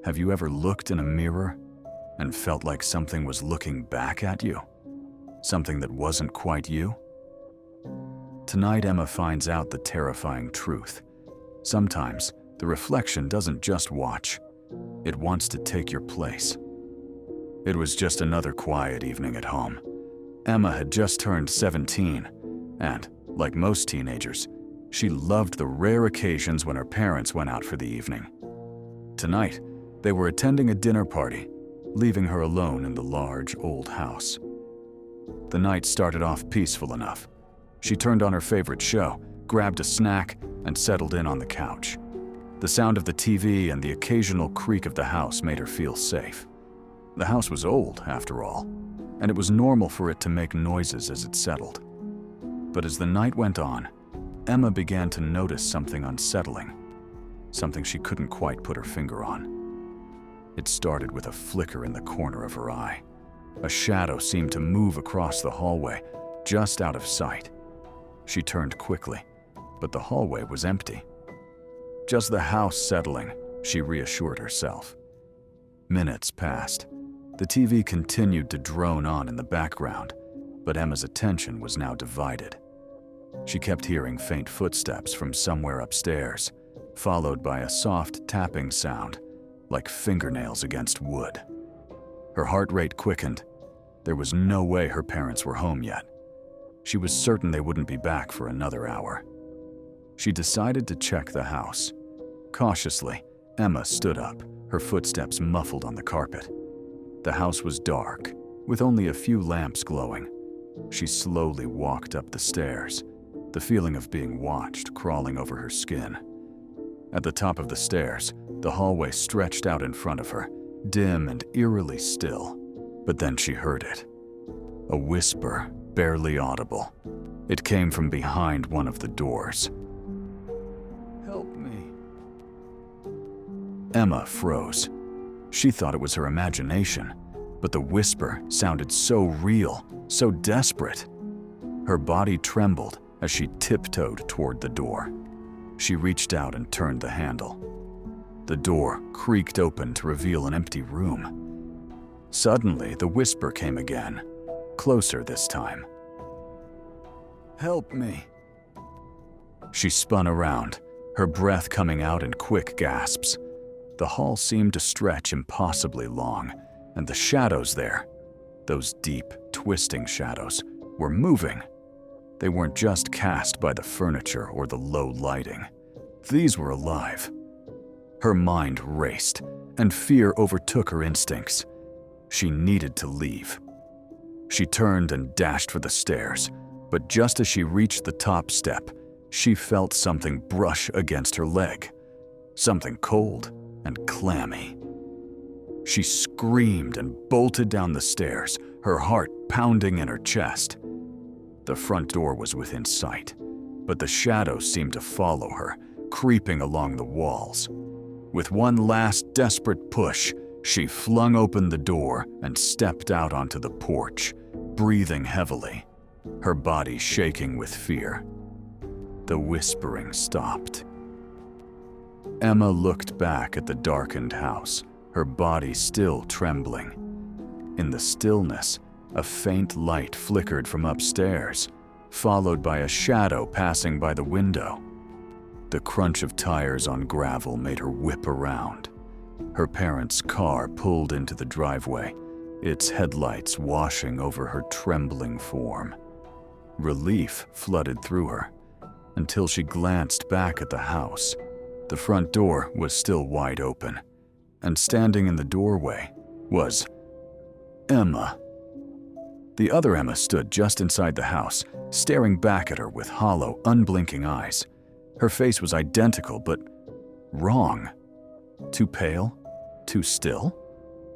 Have you ever looked in a mirror and felt like something was looking back at you? Something that wasn't quite you? Tonight, Emma finds out the terrifying truth. Sometimes, the reflection doesn't just watch. It wants to take your place. It was just another quiet evening at home. Emma had just turned 17, and, like most teenagers, she loved the rare occasions when her parents went out for the evening. Tonight, they were attending a dinner party, leaving her alone in the large, old house. The night started off peaceful enough. She turned on her favorite show, grabbed a snack, and settled in on the couch. The sound of the TV and the occasional creak of the house made her feel safe. The house was old, after all, and it was normal for it to make noises as it settled. But as the night went on, Emma began to notice something unsettling, something she couldn't quite put her finger on. It started with a flicker in the corner of her eye. A shadow seemed to move across the hallway, just out of sight. She turned quickly, but the hallway was empty. Just the house settling, she reassured herself. Minutes passed. The TV continued to drone on in the background, but Emma's attention was now divided. She kept hearing faint footsteps from somewhere upstairs, followed by a soft tapping sound, like fingernails against wood. Her heart rate quickened. There was no way her parents were home yet. She was certain they wouldn't be back for another hour. She decided to check the house. Cautiously, Emma stood up, her footsteps muffled on the carpet. The house was dark, with only a few lamps glowing. She slowly walked up the stairs, the feeling of being watched crawling over her skin. At the top of the stairs, the hallway stretched out in front of her, dim and eerily still. But then she heard it. A whisper, barely audible. It came from behind one of the doors. "Help me." Emma froze. She thought it was her imagination, but the whisper sounded so real, so desperate. Her body trembled as she tiptoed toward the door. She reached out and turned the handle. The door creaked open to reveal an empty room. Suddenly, the whisper came again, closer this time. "Help me." She spun around, her breath coming out in quick gasps. The hall seemed to stretch impossibly long, and the shadows there, those deep, twisting shadows, were moving. They weren't just cast by the furniture or the low lighting. These were alive. Her mind raced, and fear overtook her instincts. She needed to leave. She turned and dashed for the stairs, but just as she reached the top step, she felt something brush against her leg. Something cold and clammy. She screamed and bolted down the stairs, her heart pounding in her chest. The front door was within sight, but the shadows seemed to follow her, creeping along the walls. With one last desperate push, she flung open the door and stepped out onto the porch, breathing heavily, her body shaking with fear. The whispering stopped. Emma looked back at the darkened house, her body still trembling. In the stillness, a faint light flickered from upstairs, followed by a shadow passing by the window. The crunch of tires on gravel made her whip around. Her parents' car pulled into the driveway, its headlights washing over her trembling form. Relief flooded through her, until she glanced back at the house. The front door was still wide open, and standing in the doorway was Emma. The other Emma stood just inside the house, staring back at her with hollow, unblinking eyes. Her face was identical, but wrong. Too pale, too still.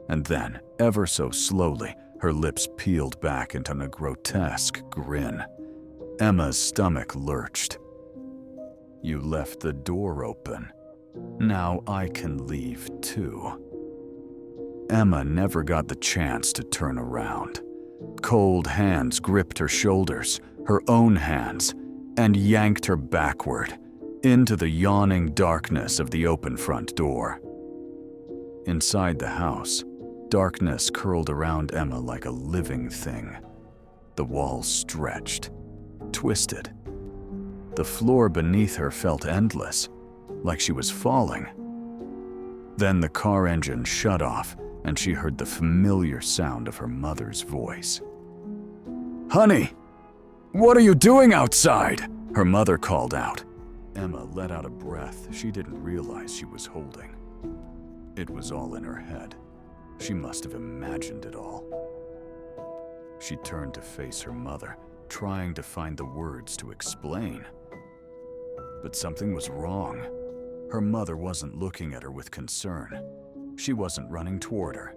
And then, ever so slowly, her lips peeled back into a grotesque grin. Emma's stomach lurched. "You left the door open. Now I can leave too." Emma never got the chance to turn around. Cold hands gripped her shoulders, her own hands, and yanked her backward into the yawning darkness of the open front door. Inside the house, darkness curled around Emma like a living thing. The walls stretched, twisted. The floor beneath her felt endless, like she was falling. Then the car engine shut off, and she heard the familiar sound of her mother's voice. "Honey, what are you doing outside?" her mother called out. Emma let out a breath she didn't realize she was holding. It was all in her head. She must have imagined it all. She turned to face her mother, trying to find the words to explain. But something was wrong. Her mother wasn't looking at her with concern. She wasn't running toward her.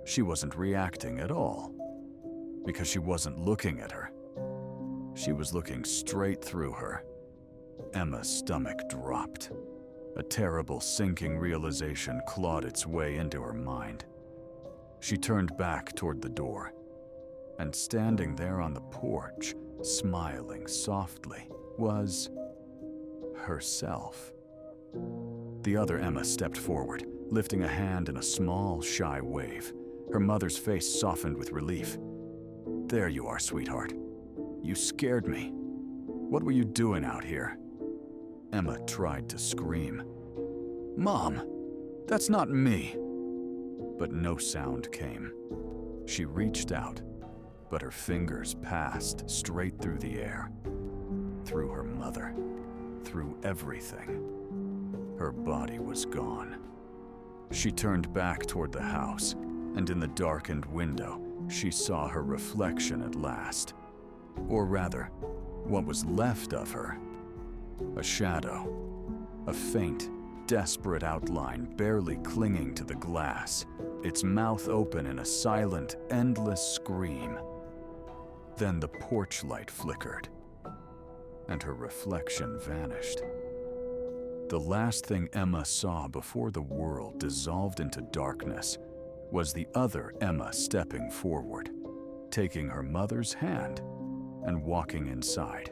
She wasn't reacting at all. Because she wasn't looking at her. She was looking straight through her. Emma's stomach dropped. A terrible sinking realization clawed its way into her mind. She turned back toward the door, and standing there on the porch, smiling softly, was herself. The other Emma stepped forward, lifting a hand in a small, shy wave. Her mother's face softened with relief. "There you are, sweetheart. You scared me. What were you doing out here?" Emma tried to scream. "Mom, that's not me." But no sound came. She reached out, but her fingers passed straight through the air. Through her mother. Through everything. Her body was gone. She turned back toward the house, and in the darkened window, she saw her reflection at last. Or rather, what was left of her. A shadow. A faint, desperate outline barely clinging to the glass, its mouth open in a silent, endless scream. Then the porch light flickered, and her reflection vanished. The last thing Emma saw before the world dissolved into darkness was the other Emma stepping forward, taking her mother's hand and walking inside.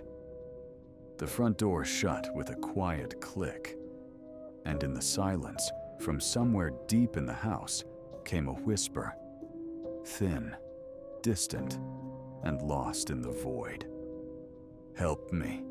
The front door shut with a quiet click, and in the silence, from somewhere deep in the house, came a whisper, thin, distant, and lost in the void. "Help me."